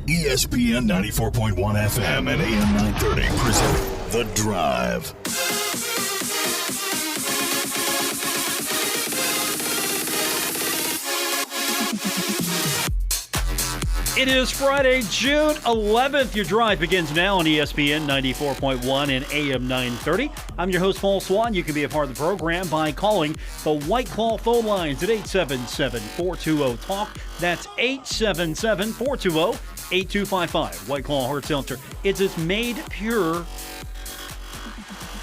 ESPN 94.1 FM and AM 930 present The Drive. It is Friday, June 11th. Your drive begins now on ESPN 94.1 and AM 930. I'm your host, Paul Swann. You can be a part of the program by calling the White Claw phone lines at 877-420-TALK. That's 877-420-8255. White Claw Hard Seltzer. It's made pure.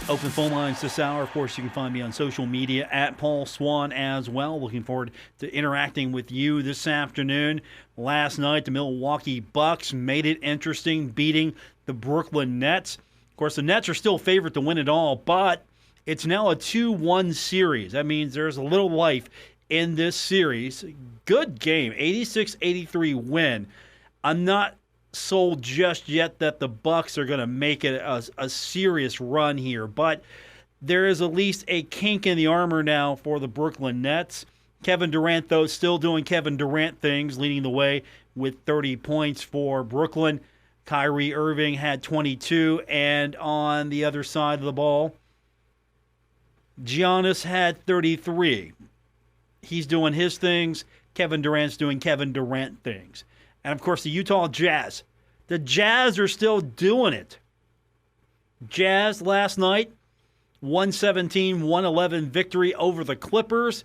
Open phone lines this hour. Of course, you can find me on social media at Paul Swann as well. Looking forward to interacting with you this afternoon. Last night, the Milwaukee Bucks made it interesting, beating the Brooklyn Nets. Of course, the Nets are still favored to win it all, but it's now a 2-1 series. That means there's a little life in this series. Good game, 86-83 win. I'm not sold just yet that the Bucks are going to make it a serious run here, but there is at least a kink in the armor now for the Brooklyn Nets. Kevin Durant, though, still doing Kevin Durant things, leading the way with 30 points for Brooklyn. Kyrie Irving had 22, and on the other side of the ball, Giannis had 33. He's doing his things. Kevin Durant's doing Kevin Durant things. And, of course, the Utah Jazz. The Jazz are still doing it. Jazz last night, 117-111 victory over the Clippers.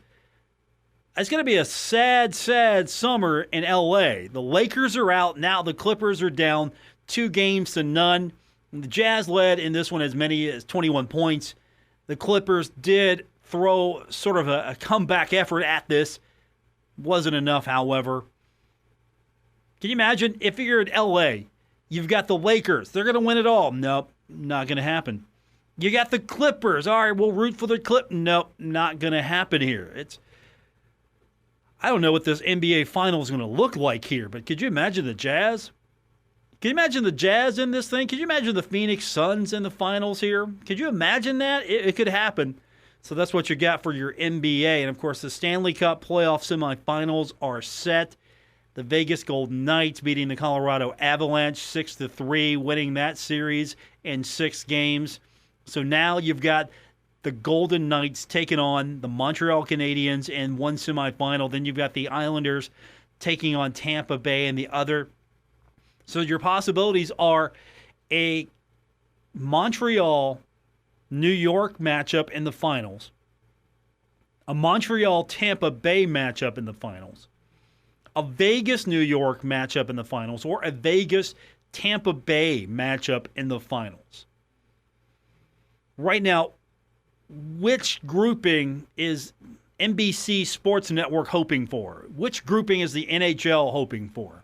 It's going to be a sad, sad summer in L.A. The Lakers are out. Now the Clippers are down 2-0. The Jazz led in this one as many as 21 points. The Clippers did throw sort of a comeback effort at this. Wasn't enough, however. Can you imagine if you're in L.A., you've got the Lakers. They're going to win it all. Nope, not going to happen. You got the Clippers. All right, we'll root for the Clip. Nope, not going to happen here. I don't know what this NBA final is going to look like here, but could you imagine the Jazz? Can you imagine the Jazz in this thing? Could you imagine the Phoenix Suns in the finals here? Could you imagine that? It could happen. So that's what you got for your NBA. And, of course, the Stanley Cup playoff semifinals are set. The Vegas Golden Knights beating the Colorado Avalanche 6-3, winning that series in 6 games. So now you've got the Golden Knights taking on the Montreal Canadiens in one semifinal. Then you've got the Islanders taking on Tampa Bay in the other. So your possibilities are a Montreal-New York matchup in the finals, a Montreal-Tampa Bay matchup in the finals, a Vegas-New York matchup in the finals, or a Vegas-Tampa Bay matchup in the finals. Right now, which grouping is NBC Sports Network hoping for? Which grouping is the NHL hoping for?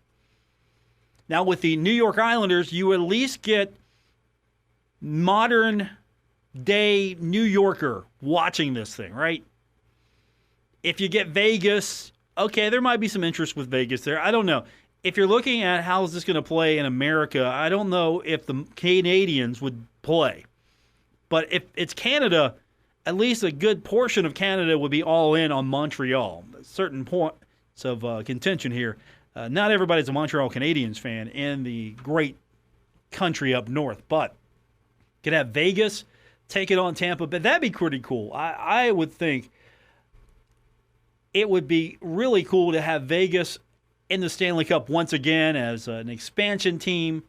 Now, with the New York Islanders, you at least get modern-day New Yorker watching this thing, right? If you get Vegas, okay, there might be some interest with Vegas there. I don't know. If you're looking at how is this going to play in America, I don't know if the Canadians would play. But if it's Canada, at least a good portion of Canada would be all in on Montreal. Certain points of contention here. Not everybody's a Montreal Canadiens fan in the great country up north, but could have Vegas take it on Tampa Bay. That'd be pretty cool. I would think it would be really cool to have Vegas in the Stanley Cup once again as an expansion team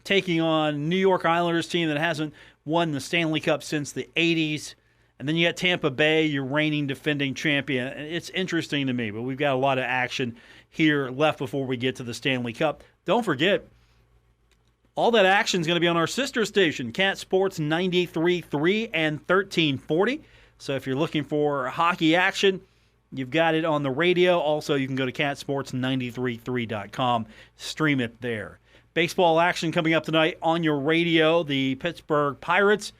taking on New York Islanders team that hasn't won the Stanley Cup since the 80s. And then you got Tampa Bay, your reigning defending champion. It's interesting to me, but we've got a lot of action here left before we get to the Stanley Cup. Don't forget, all that action is going to be on our sister station, Cat Sports 93.3 and 1340. So if you're looking for hockey action, you've got it on the radio. Also, you can go to catsports933.com, stream it there. Baseball action coming up tonight on your radio. The Pittsburgh Pirates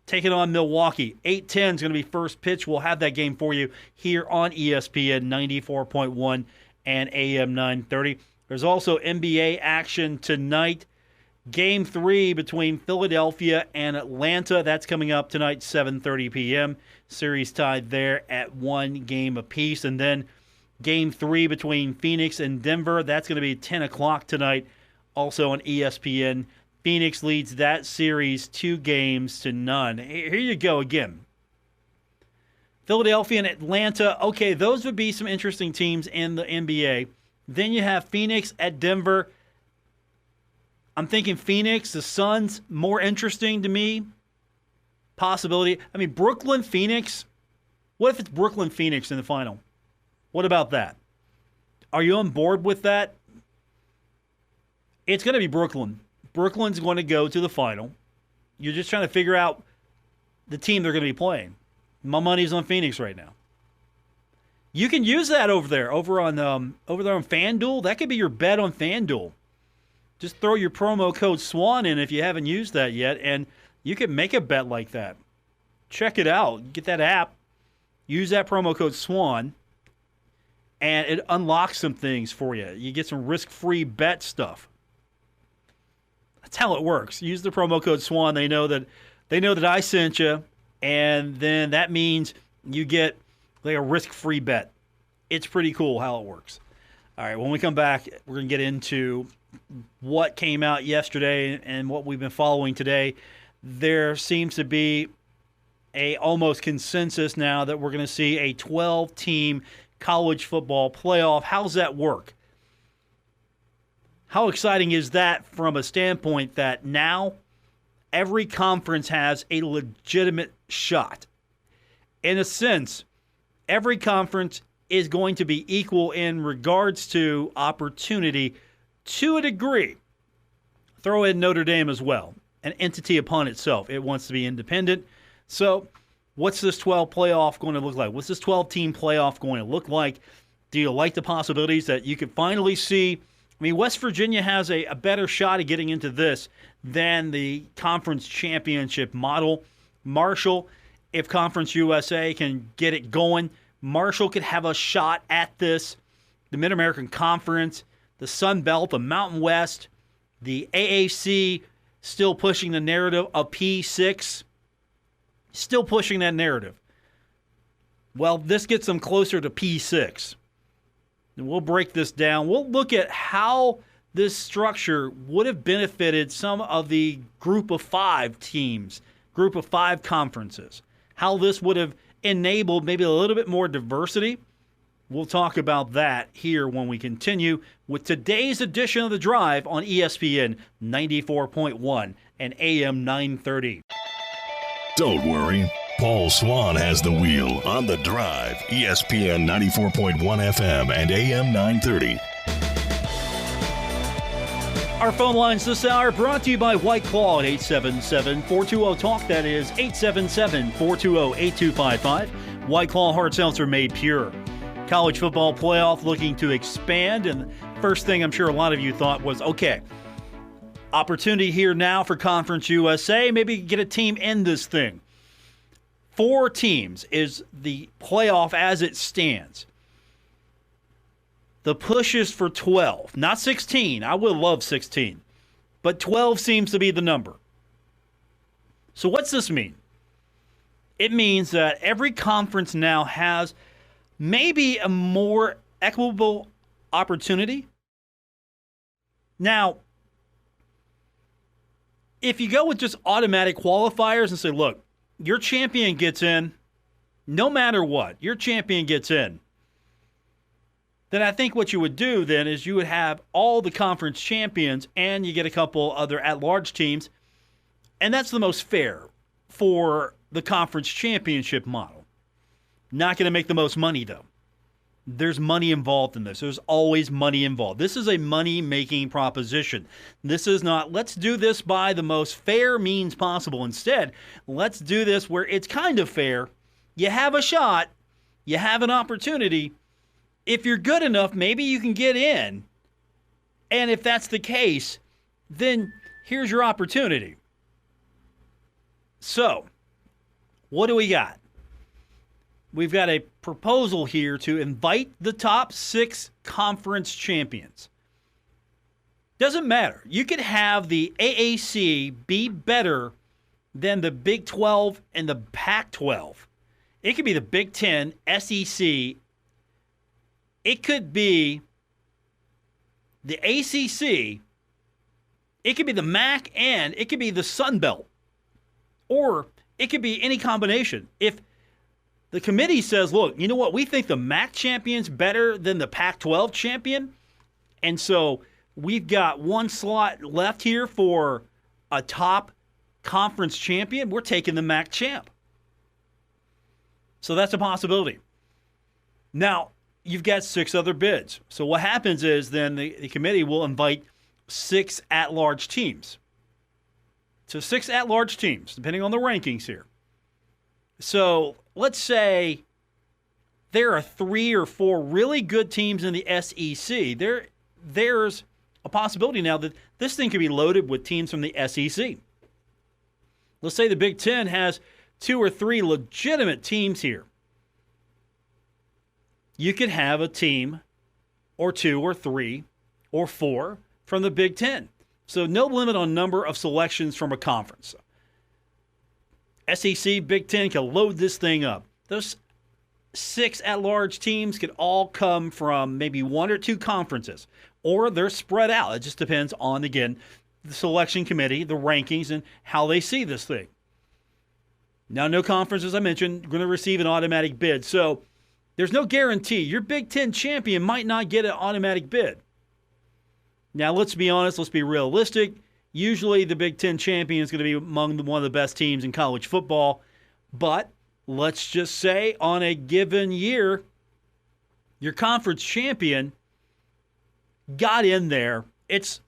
taking on Milwaukee. 8:10 is going to be first pitch. We'll have that game for you here on ESPN 94.1 and AM 930. There's also NBA action tonight. Game 3 between Philadelphia and Atlanta. That's coming up tonight, 7:30 p.m. Series tied there at 1 game apiece. And then Game 3 between Phoenix and Denver. That's going to be 10 o'clock tonight also on ESPN. Phoenix leads that series 2-0. Here you go again. Philadelphia and Atlanta, okay, those would be some interesting teams in the NBA. Then you have Phoenix at Denver. I'm thinking Phoenix, the Suns, more interesting to me. Possibility. I mean, Brooklyn, Phoenix. What if it's Brooklyn, Phoenix in the final? What about that? Are you on board with that? It's going to be Brooklyn. Brooklyn's going to go to the final. You're just trying to figure out the team they're going to be playing. My money's on Phoenix right now. You can use that over there on FanDuel. That could be your bet on FanDuel. Just throw your promo code SWAN in if you haven't used that yet, and you can make a bet like that. Check it out. Get that app. Use that promo code SWAN, and it unlocks some things for you. You get some risk-free bet stuff. That's how it works. Use the promo code SWAN. They know that I sent you, and then that means you get like a risk-free bet. It's pretty cool how it works. All right, when we come back, we're going to get into what came out yesterday and what we've been following today. There seems to be a almost consensus now that we're going to see a 12-team college football playoff. How's that work? How exciting is that from a standpoint that now every conference has a legitimate shot? In a sense, every conference is going to be equal in regards to opportunity to a degree. Throw in Notre Dame as well, an entity upon itself. It wants to be independent. So what's this 12 playoff going to look like? What's this 12-team playoff going to look like? Do you like the possibilities that you could finally see? I mean, West Virginia has a better shot at getting into this than the conference championship model. Marshall, if Conference USA can get it going, Marshall could have a shot at this. The Mid-American Conference, the Sun Belt, the Mountain West, the AAC still pushing the narrative of P6, still pushing that narrative. Well, this gets them closer to P6. And we'll break this down. We'll look at how this structure would have benefited some of the group of 5 teams, group of 5 conferences, how this would have enabled maybe a little bit more diversity. We'll talk about that here when we continue with today's edition of The Drive on ESPN 94.1 and AM 930. Don't worry. Paul Swann has the wheel on The Drive, ESPN 94.1 FM and AM 930. Our phone lines this hour brought to you by White Claw at 877-420-TALK. That is 877-420-8255. White Claw Hard Seltzer made pure. College football playoff looking to expand. And first thing I'm sure a lot of you thought was, okay, opportunity here now for Conference USA. Maybe get a team in this thing. 4 teams is the playoff as it stands. The push is for 12, not 16. I would love 16. But 12 seems to be the number. So what's this mean? It means that every conference now has maybe a more equitable opportunity. Now, if you go with just automatic qualifiers and say, look, your champion gets in, no matter what, your champion gets in, then I think what you would do then is you would have all the conference champions and you get a couple other at-large teams, and that's the most fair for the conference championship model. Not going to make the most money, though. There's money involved in this. There's always money involved. This is a money-making proposition. This is not, let's do this by the most fair means possible. Instead, let's do this where it's kind of fair. You have a shot. You have an opportunity. If you're good enough, maybe you can get in. And if that's the case, then here's your opportunity. So, what do we got? We've got a proposal here to invite the top 6 conference champions. Doesn't matter. You could have the AAC be better than the Big 12 and the Pac-12. It could be the Big 10, SEC. It could be the ACC It could be the MAC and it could be the Sun Belt. Or it could be any combination. If the committee says, look, you know what, we think the MAC champion's better than the Pac-12 champion, and so we've got one slot left here for a top conference champion, we're taking the MAC champ. So that's a possibility. Now, you've got 6 other bids. So what happens is then the committee will invite 6 at-large teams. So 6 at-large teams, depending on the rankings here. So let's say there are 3 or 4 really good teams in the SEC. There's a possibility now that this thing could be loaded with teams from the SEC. Let's say the Big Ten has 2 or 3 legitimate teams here. You could have a team or 2 or 3 or 4 from the Big Ten. So no limit on number of selections from a conference. SEC, Big Ten can load this thing up. Those 6 at-large teams could all come from maybe 1 or 2 conferences, or they're spread out. It just depends on, again, the selection committee, the rankings, and how they see this thing. Now, no conference, as I mentioned, going to receive an automatic bid. So there's no guarantee. Your Big Ten champion might not get an automatic bid. Now, let's be honest. Let's be realistic. Usually the Big Ten champion is going to be among one of the best teams in college football. But let's just say on a given year, your conference champion got in there. It's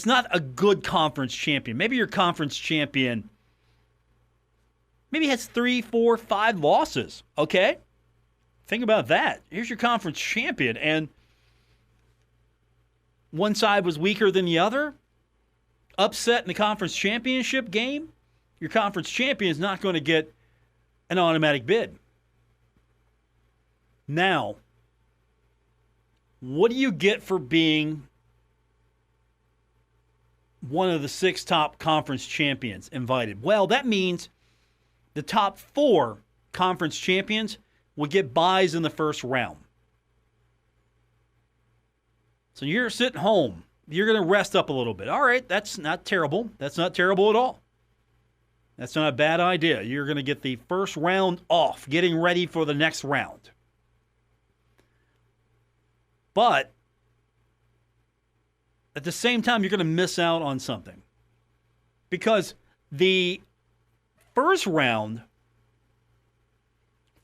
not a good conference champion. Maybe your conference champion maybe has 3, 4, 5 losses. Okay? Think about that. Here's your conference champion, and one side was weaker than the other. Upset in the conference championship game. Your conference champion is not going to get an automatic bid. Now, what do you get for being one of the 6 top conference champions invited? Well, that means the top 4 conference champions will get buys in the first round. So you're sitting home. You're going to rest up a little bit. All right, that's not terrible. That's not terrible at all. That's not a bad idea. You're going to get the first round off, getting ready for the next round. But at the same time, you're going to miss out on something. Because the first round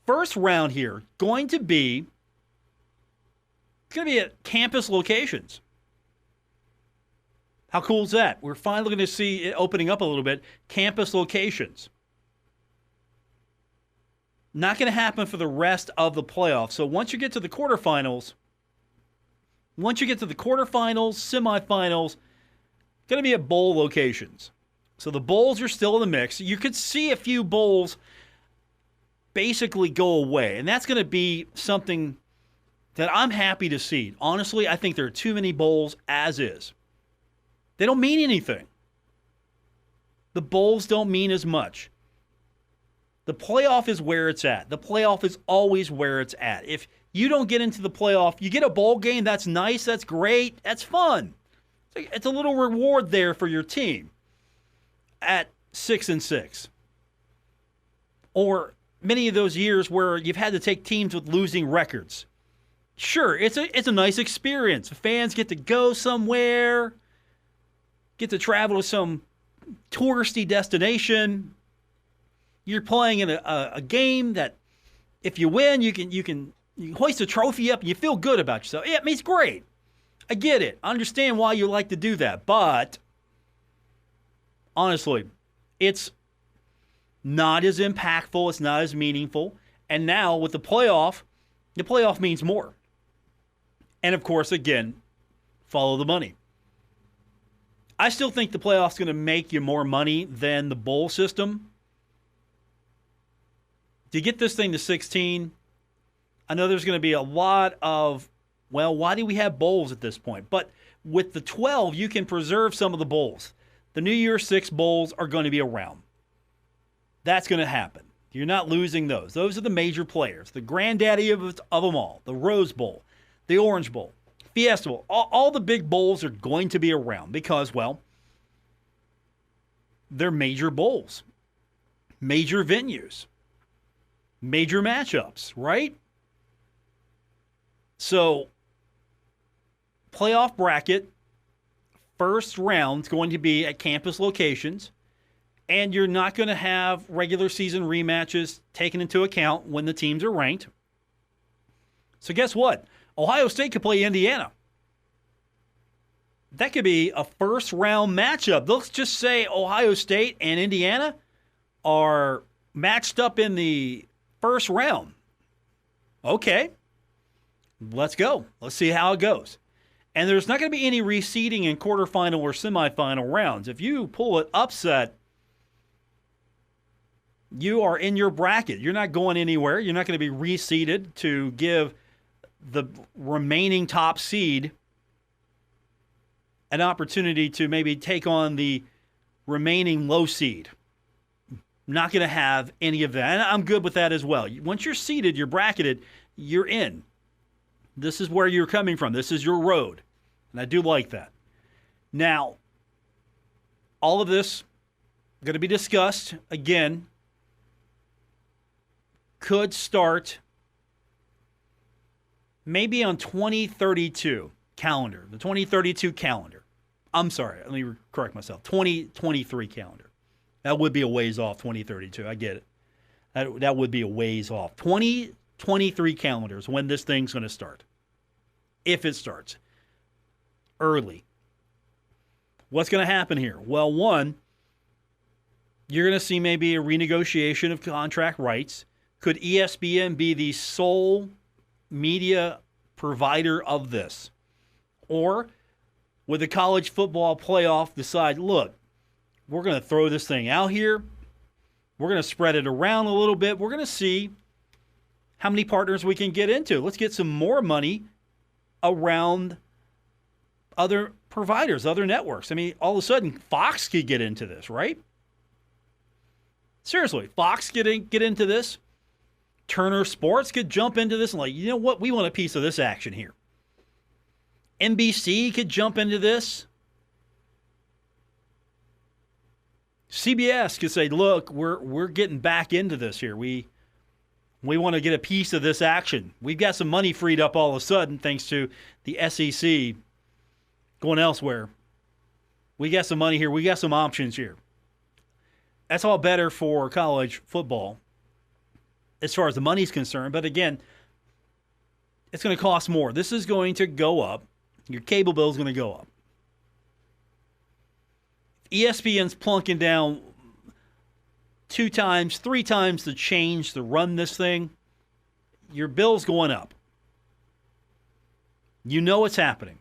here, going to be at campus locations. How cool is that? We're finally going to see it opening up a little bit. Campus locations. Not going to happen for the rest of the playoffs. So once you get to the quarterfinals, semifinals, going to be at bowl locations. So the bowls are still in the mix. You could see a few bowls basically go away. And that's going to be something that I'm happy to see. Honestly, I think there are too many bowls as is. They don't mean anything. The bowls don't mean as much. The playoff is where it's at. The playoff is always where it's at. If you don't get into the playoff, you get a bowl game, that's nice, that's great, that's fun. It's a little reward there for your team at 6-6. Or many of those years where you've had to take teams with losing records. Sure, it's a nice experience. Fans get to go somewhere, get to travel to some touristy destination. You're playing in a game that if you win, you can hoist a trophy up and you feel good about yourself. Yeah, I mean, it's great. I get it. I understand why you like to do that. But honestly, it's not as impactful. It's not as meaningful. And now with the playoff means more. And of course, again, follow the money. I still think the playoff's going to make you more money than the bowl system. To get this thing to 16, I know there's going to be a lot of, well, why do we have bowls at this point? But with the 12, you can preserve some of the bowls. The New Year's 6 bowls are going to be around. That's going to happen. You're not losing those. Those are the major players, the granddaddy of them all, the Rose Bowl, the Orange Bowl, Fiesta Bowl. All the big bowls are going to be around because, well, They're major bowls, major venues, major matchups, right? So, playoff bracket, first round is going to be at campus locations, and you're not going to have regular season rematches taken into account when the teams are ranked. So guess what? Ohio State could play Indiana. That could be a first round matchup. Let's just say Ohio State and Indiana are matched up in the first round. Okay, let's go. Let's see how it goes. And there's not going to be any reseeding in quarterfinal or semifinal rounds. If you pull an upset, you are in your bracket. You're not going anywhere. You're not going to be reseeded to give the remaining top seed an opportunity to maybe take on the remaining low seed. Not going to have any of that. And I'm good with that as well. Once you're seeded, you're bracketed, you're in. This is where you're coming from. This is your road. And I do like that. Now, all of this going to be discussed again. Could start maybe on 2032 calendar, the 2032 calendar. I'm sorry, let me correct myself. 2023 calendar. That would be a ways off, 2032. I get it. That would be a ways off. 2023 calendar is when this thing's going to start. If it starts early. What's going to happen here? Well, one, you're going to see maybe a renegotiation of contract rights. Could ESPN be the sole media provider of this? Or would the college football playoff decide, look, we're going to throw this thing out here. We're going to spread it around a little bit. We're going to see how many partners we can get into. Let's get some more money around other providers, other networks. I mean, all of a sudden, Fox could get into this, right? Seriously, Fox get into this. Turner Sports could jump into this and like, you know what? We want a piece of this action here. NBC could jump into this. CBS could say, look, we're getting back into this here. We want to get a piece of this action. We've got some money freed up all of a sudden thanks to the SEC going elsewhere. We got some money here. We got some options here. That's all better for college football as far as the money's concerned. But again, it's going to cost more. This is going to go up. Your cable bill is going to go up. ESPN's plunking down 2 times, 3 times the change to run this thing. Your bill's going up. You know what's happening.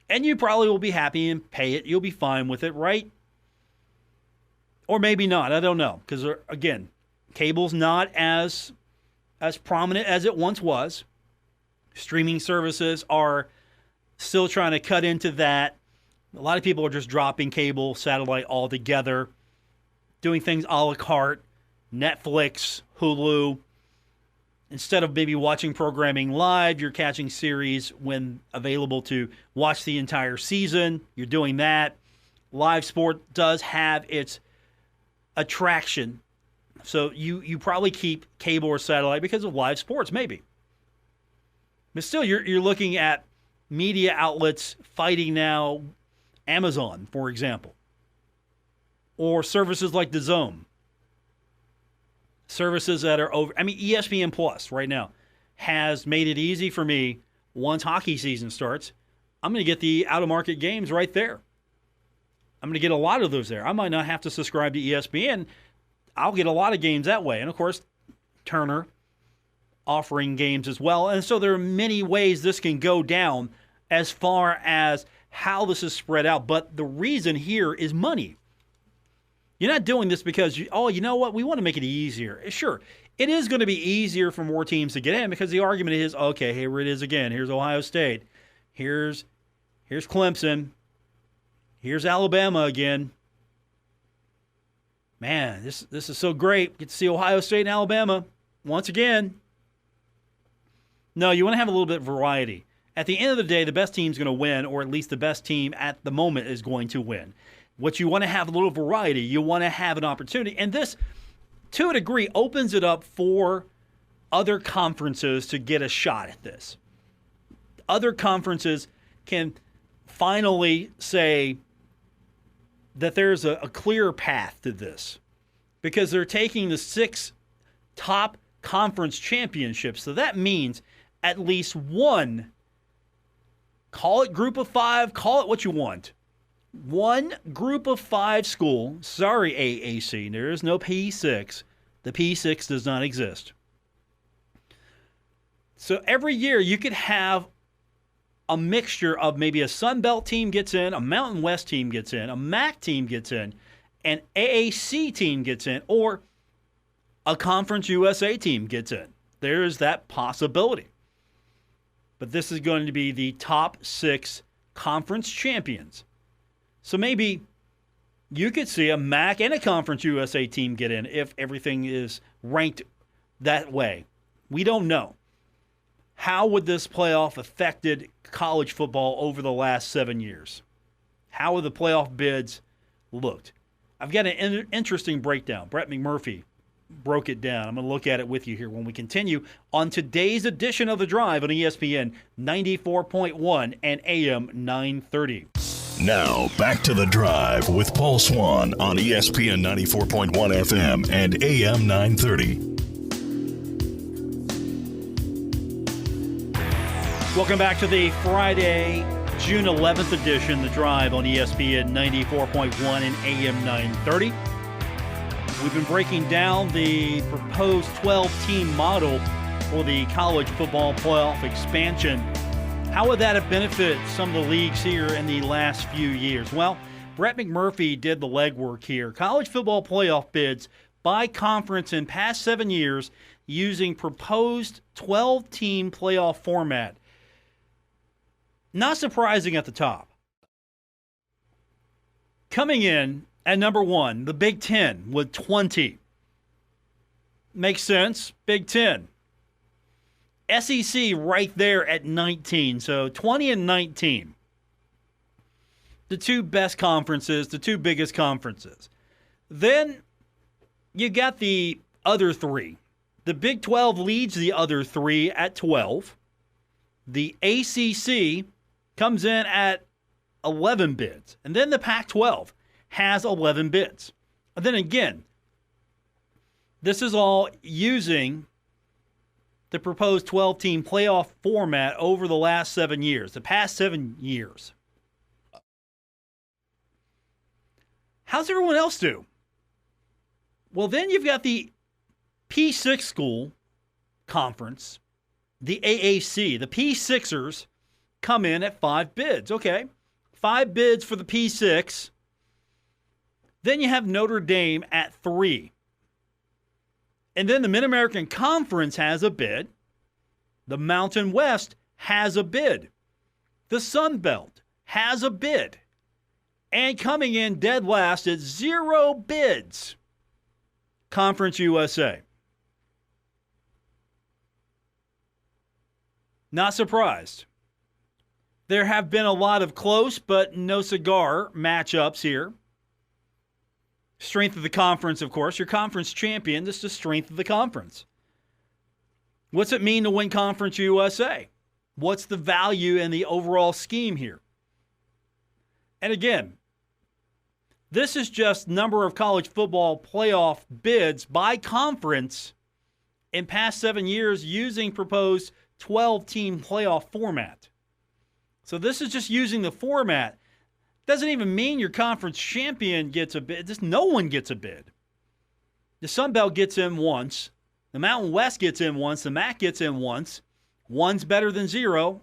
And you probably will be happy and pay it. You'll be fine with it, right? Or maybe not. I don't know. Because, again, cable's not as prominent as it once was. Streaming services are still trying to cut into that. A lot of people are just dropping cable, satellite altogether, doing things a la carte, Netflix, Hulu. Instead of maybe watching programming live, you're catching series when available to watch the entire season. You're doing that. Live sport does have its attraction. So you probably keep cable or satellite because of live sports, maybe. But still, you're looking at media outlets fighting now Amazon, for example, or services like DAZN. Services that are over. I mean, ESPN Plus right now has made it easy for me. Once hockey season starts, I'm going to get the out-of-market games right there. I'm going to get a lot of those there. I might not have to subscribe to ESPN. I'll get a lot of games that way. And, of course, Turner offering games as well. And so there are many ways this can go down as far as how this is spread out. But the reason here is money. You're not doing this because, you know what? We want to make it easier. Sure, it is going to be easier for more teams to get in because the argument is, okay, here it is again. Here's Ohio State. Here's Clemson. Here's Alabama again. Man, this is so great. Get to see Ohio State and Alabama once again. No, you want to have a little bit of variety. At the end of the day, the best team's going to win, or at least the best team at the moment is going to win. What you want to have a little variety. You want to have an opportunity. And this, to a degree, opens it up for other conferences to get a shot at this. Other conferences can finally say that there's a clear path to this because they're taking the 6 top conference championships. So that means at least one, call it group of 5, call it what you want. One group of 5 school, sorry AAC, there is no P6. The P6 does not exist. So every year you could have a mixture of maybe a Sun Belt team gets in, a Mountain West team gets in, a MAC team gets in, an AAC team gets in, or a Conference USA team gets in. There is that possibility. But this is going to be the top 6 conference champions. So maybe you could see a MAC and a Conference USA team get in if everything is ranked that way. We don't know. How would this playoff affected college football over the last 7 years? How have the playoff bids looked? I've got an interesting breakdown. Brett McMurphy broke it down. I'm going to look at it with you here when we continue on today's edition of The Drive on ESPN 94.1 and AM 930. Now, back to The Drive with Paul Swann on ESPN 94.1 FM and AM 930. Welcome back to the Friday, June 11th edition, The Drive on ESPN 94.1 and AM 930. We've been breaking down the proposed 12-team model for the college football playoff expansion. How would that have benefited some of the leagues here in the last few years? Well, Brett McMurphy did the legwork here. College football playoff bids by conference in past 7 years using proposed 12-team playoff format. Not surprising at the top. Coming in at number 1, the Big Ten with 20. Makes sense. Big Ten. SEC right there at 19. So 20 and 19. The 2 best conferences, the 2 biggest conferences. Then you got the other 3. The Big 12 leads the other 3 at 12. The ACC comes in at 11 bids. And then the Pac-12 has 11 bids. And then again, this is all using the proposed 12-team playoff format over the last 7 years, the past 7 years. How's everyone else do? Well, then you've got the P6 school conference, the AAC. The P6ers come in at 5 bids. Okay, 5 bids for the P6. Then you have Notre Dame at 3. And then the Mid-American Conference has a bid. The Mountain West has a bid. The Sun Belt has a bid. And coming in dead last at 0 bids, Conference USA. Not surprised. There have been a lot of close but no cigar matchups here. Strength of the conference, of course. Your conference champion, this is the strength of the conference. What's it mean to win Conference USA? What's the value in the overall scheme here? And again, this is just number of college football playoff bids by conference in past 7 years using proposed 12-team playoff format. So this is just using the format. Doesn't even mean your conference champion gets a bid. Just no one gets a bid. The Sun Belt gets in once. The Mountain West gets in once. The MAC gets in once. 1's better than 0.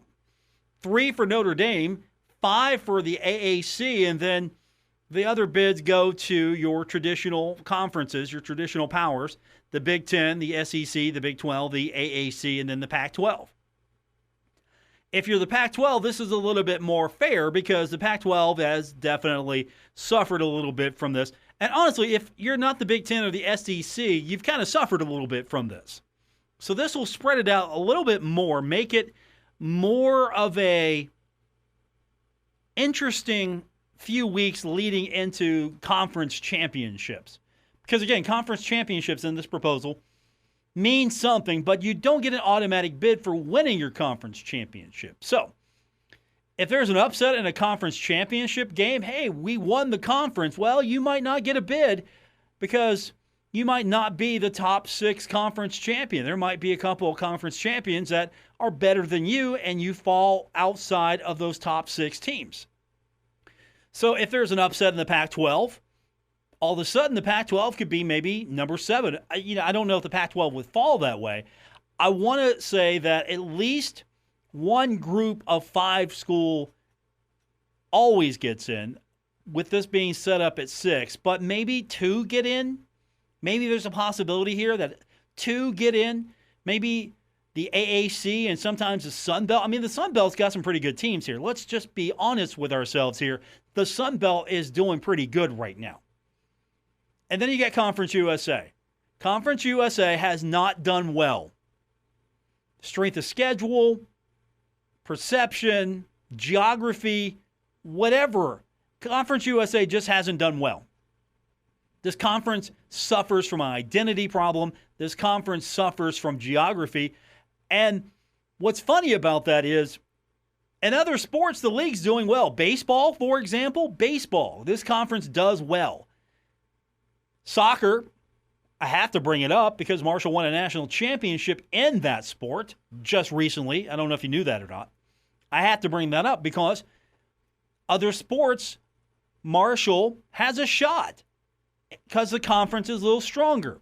3 for Notre Dame. 5 for the AAC. And then the other bids go to your traditional conferences, your traditional powers. The Big Ten, the SEC, the Big 12, the AAC, and then the Pac-12. If you're the Pac-12, this is a little bit more fair because the Pac-12 has definitely suffered a little bit from this. And honestly, if you're not the Big Ten or the SEC, you've kind of suffered a little bit from this. So this will spread it out a little bit more, make it more of a interesting few weeks leading into conference championships. Because again, conference championships in this proposal mean something, but you don't get an automatic bid for winning your conference championship. So, if there's an upset in a conference championship game, hey, we won the conference. Well, you might not get a bid because you might not be the top 6 conference champion. There might be a couple of conference champions that are better than you, and you fall outside of those top 6 teams. So if there's an upset in the Pac-12, all of a sudden the Pac-12 could be maybe number 7. I don't know if the Pac-12 would fall that way. I want to say that at least one group of 5 school always gets in, with this being set up at 6, but maybe 2 get in. Maybe there's a possibility here that 2 get in. Maybe the AAC and sometimes the Sun Belt. I mean, the Sun Belt's got some pretty good teams here. Let's just be honest with ourselves here. The Sun Belt is doing pretty good right now. And then you get Conference USA. Conference USA has not done well. Strength of schedule, perception, geography, whatever. Conference USA just hasn't done well. This conference suffers from an identity problem. This conference suffers from geography. And what's funny about that is, in other sports, the league's doing well. Baseball, for example, baseball. This conference does well. Soccer, I have to bring it up because Marshall won a national championship in that sport just recently. I don't know if you knew that or not. I have to bring that up because other sports, Marshall has a shot because the conference is a little stronger.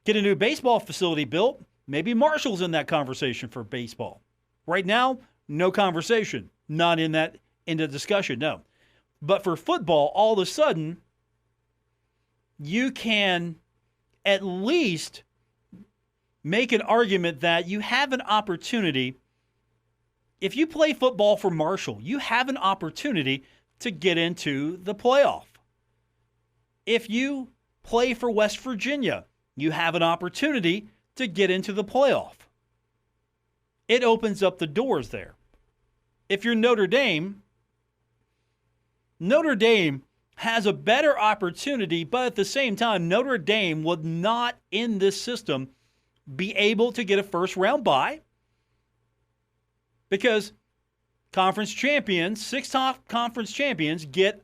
Get a new baseball facility built, maybe Marshall's in that conversation for baseball. Right now, no conversation. Not in the discussion, no. But for football, all of a sudden, you can at least make an argument that you have an opportunity. If you play football for Marshall, you have an opportunity to get into the playoff. If you play for West Virginia, you have an opportunity to get into the playoff. It opens up the doors there. If you're Notre Dame has a better opportunity, but at the same time, Notre Dame would not, in this system, be able to get a first-round bye because conference champions, 6 top conference champions, get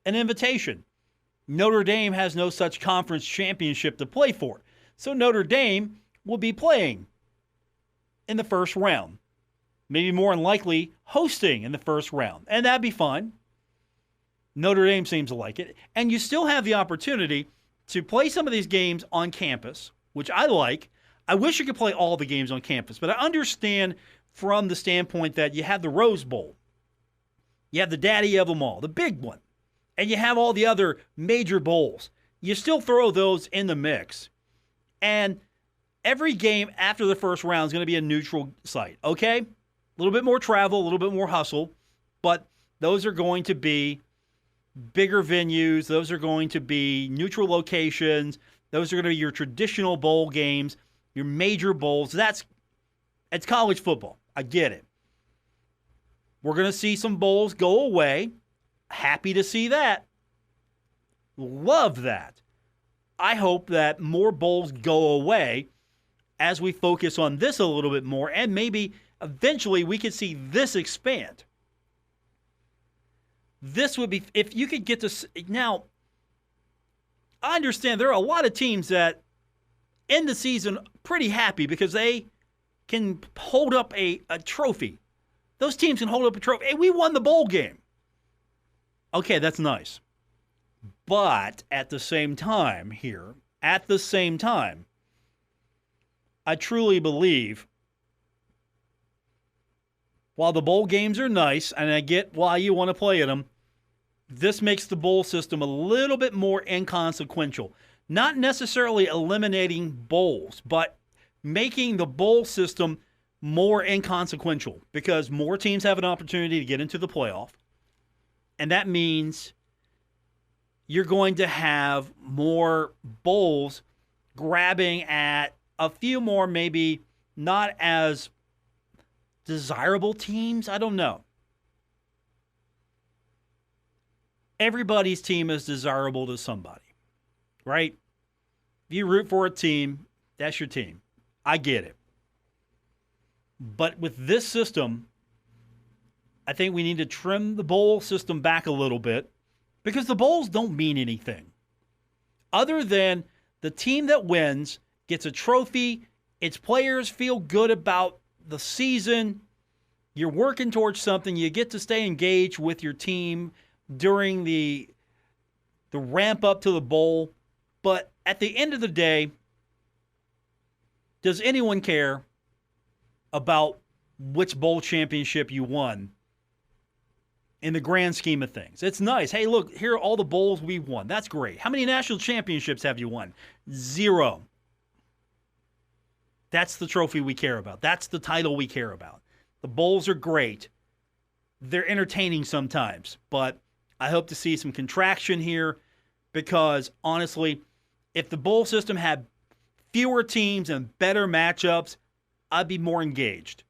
an invitation. Notre Dame has no such conference championship to play for. So Notre Dame will be playing in the first round. Maybe more than likely hosting in the first round. And that'd be fun. Notre Dame seems to like it. And you still have the opportunity to play some of these games on campus, which I like. I wish you could play all the games on campus, but I understand from the standpoint that you have the Rose Bowl. You have the daddy of them all, the big one. And you have all the other major bowls. You still throw those in the mix. And every game after the first round is going to be a neutral site, okay? A little bit more travel, a little bit more hustle, but those are going to be bigger venues. Those are going to be neutral locations. Those are going to be your traditional bowl games, your major bowls. It's college football. I get it. We're going to see some bowls go away. Happy to see that. Love that. I hope that more bowls go away as we focus on this a little bit more, and maybe eventually we could see this expand. This would be, if you could get to, now, I understand there are a lot of teams that end the season pretty happy because they can hold up a trophy. Those teams can hold up a trophy. Hey, we won the bowl game. Okay, that's nice. But at the same time here, I truly believe while the bowl games are nice, and I get why you want to play in them, this makes the bowl system a little bit more inconsequential. Not necessarily eliminating bowls, but making the bowl system more inconsequential because more teams have an opportunity to get into the playoff. And that means you're going to have more bowls grabbing at a few more maybe not as desirable teams? I don't know. Everybody's team is desirable to somebody, right? If you root for a team, that's your team. I get it. But with this system, I think we need to trim the bowl system back a little bit because the bowls don't mean anything other than the team that wins gets a trophy, its players feel good about the season, you're working towards something, you get to stay engaged with your team during the ramp up to the bowl. But at the end of the day, does anyone care about which bowl championship you won in the grand scheme of things? It's nice. Hey, look, here are all the bowls we've won. That's great. How many national championships have you won? 0. That's the trophy we care about. That's the title we care about. The bowls are great. They're entertaining sometimes, but I hope to see some contraction here because, honestly, if the bowl system had fewer teams and better matchups, I'd be more engaged.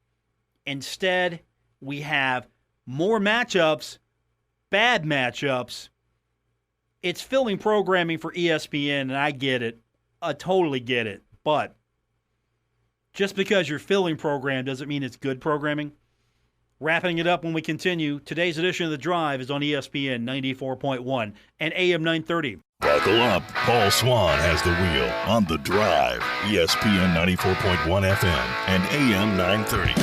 Instead, we have more matchups, bad matchups. It's filling programming for ESPN, and I get it. I totally get it. But just because you're filling program doesn't mean it's good programming. Wrapping it up when we continue, today's edition of The Drive is on ESPN 94.1 and AM 930. Buckle up. Paul Swann has the wheel on The Drive, ESPN 94.1 FM and AM 930.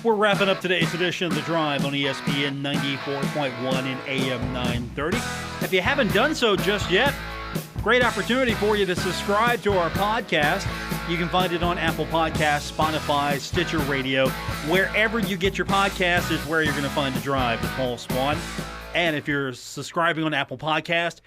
We're wrapping up today's edition of The Drive on ESPN 94.1 and AM 930. If you haven't done so just yet, great opportunity for you to subscribe to our podcast. You can find it on Apple Podcasts, Spotify, Stitcher Radio. Wherever you get your podcast is where you're going to find The Drive with Paul Swann. And if you're subscribing on Apple Podcast,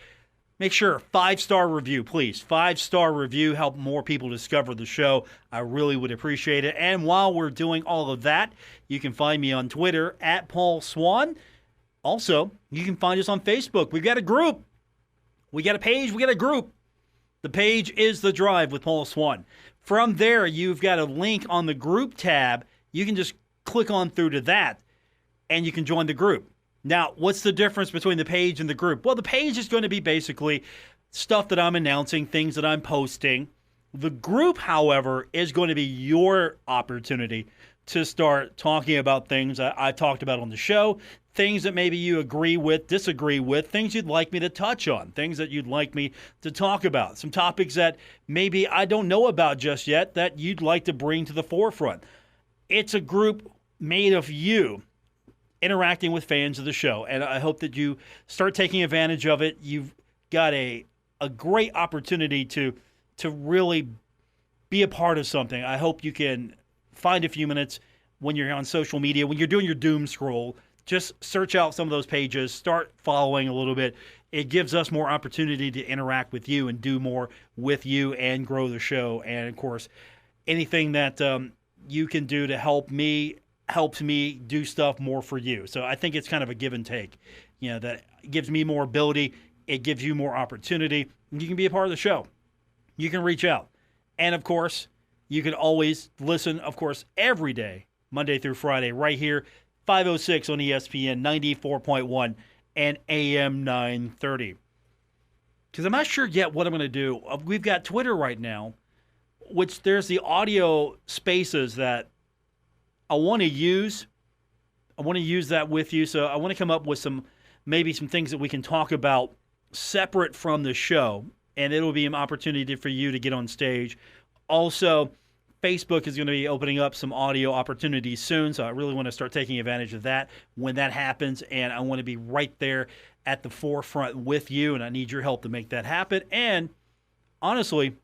make sure 5-star review, please. 5-star review, help more people discover the show. I really would appreciate it. And while we're doing all of that, you can find me on Twitter at Paul Swann. Also, you can find us on Facebook. We've got a group. We got a page. We got a group. The page is The Drive with Paul Swann. From there, you've got a link on the group tab. You can just click on through to that, and you can join the group. Now, what's the difference between the page and the group? Well, the page is going to be basically stuff that I'm announcing, things that I'm posting. The group, however, is going to be your opportunity to start talking about things I've talked about on the show, things that maybe you agree with, disagree with, things you'd like me to touch on, things that you'd like me to talk about, some topics that maybe I don't know about just yet that you'd like to bring to the forefront. It's a group made of you interacting with fans of the show, and I hope that you start taking advantage of it. You've got a great opportunity to really be a part of something. I hope you can find a few minutes when you're on social media, when you're doing your doom scroll, just search out some of those pages, start following a little bit. It gives us more opportunity to interact with you and do more with you and grow the show. And, of course, anything that you can do to help me helps me do stuff more for you. So I think it's kind of a give and take. You know, that gives me more ability. It gives you more opportunity. You can be a part of the show. You can reach out. And, of course, you can always listen, of course, every day, Monday through Friday, right here, 506 on ESPN 94.1 and AM 930. Because I'm not sure yet what I'm going to do. We've got Twitter right now, which there's the audio spaces that I want to use. I want to use that with you. So I want to come up with maybe some things that we can talk about separate from the show. And it'll be an opportunity for you to get on stage. Also, Facebook is going to be opening up some audio opportunities soon. So I really want to start taking advantage of that when that happens. And I want to be right there at the forefront with you. And I need your help to make that happen. And honestly,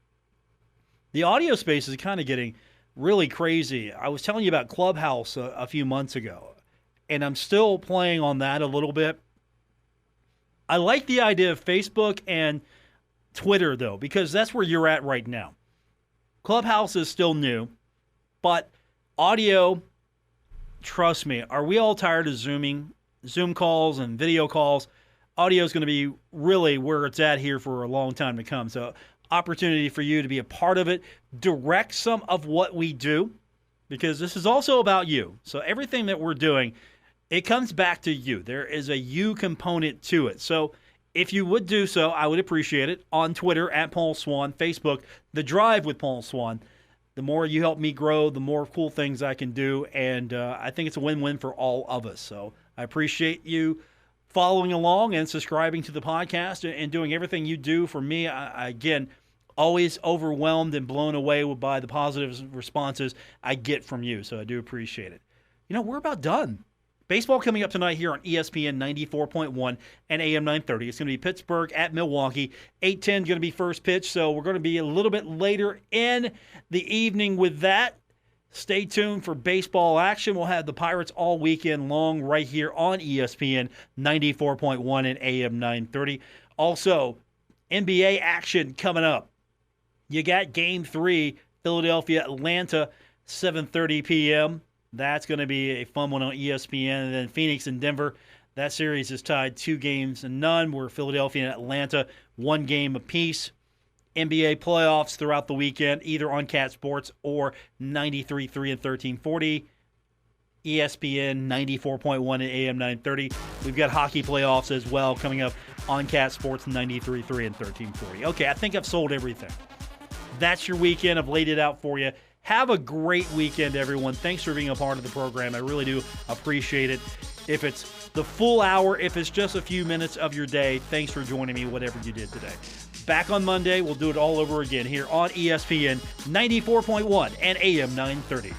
the audio space is kind of getting really crazy. I was telling you about Clubhouse a few months ago, and I'm still playing on that a little bit. I like the idea of Facebook and Twitter, though, because that's where you're at right now. Clubhouse is still new, but audio, trust me, are we all tired of Zoom calls and video calls? Audio is going to be really where it's at here for a long time to come. So opportunity for you to be a part of it, direct some of what we do, because this is also about you. So everything that we're doing, it comes back to you. There is a you component to it. So if you would do so, I would appreciate it. On Twitter, at Paul Swann, Facebook, The Drive with Paul Swann. The more you help me grow, the more cool things I can do, and I think it's a win-win for all of us. So I appreciate you following along and subscribing to the podcast and doing everything you do for me. Again, always overwhelmed and blown away by the positive responses I get from you, so I do appreciate it. We're about done. Baseball coming up tonight here on ESPN 94.1 and AM 930. It's going to be Pittsburgh at Milwaukee. 8:10 going to be first pitch, so we're going to be a little bit later in the evening with that. Stay tuned for baseball action. We'll have the Pirates all weekend long right here on ESPN 94.1 and AM 930. Also, NBA action coming up. You got Game 3, Philadelphia-Atlanta, 7:30 p.m. That's going to be a fun one on ESPN. And then Phoenix and Denver, that series is tied 2-0, where Philadelphia and Atlanta 1 game apiece. NBA playoffs throughout the weekend, either on Cat Sports or 93.3 and 1340. ESPN 94.1 and AM 930. We've got hockey playoffs as well coming up on Cat Sports 93.3 and 1340. Okay, I think I've sold everything. That's your weekend. I've laid it out for you. Have a great weekend, everyone. Thanks for being a part of the program. I really do appreciate it. If it's the full hour, if it's just a few minutes of your day, thanks for joining me, whatever you did today. Back on Monday, we'll do it all over again here on ESPN 94.1 and AM 930.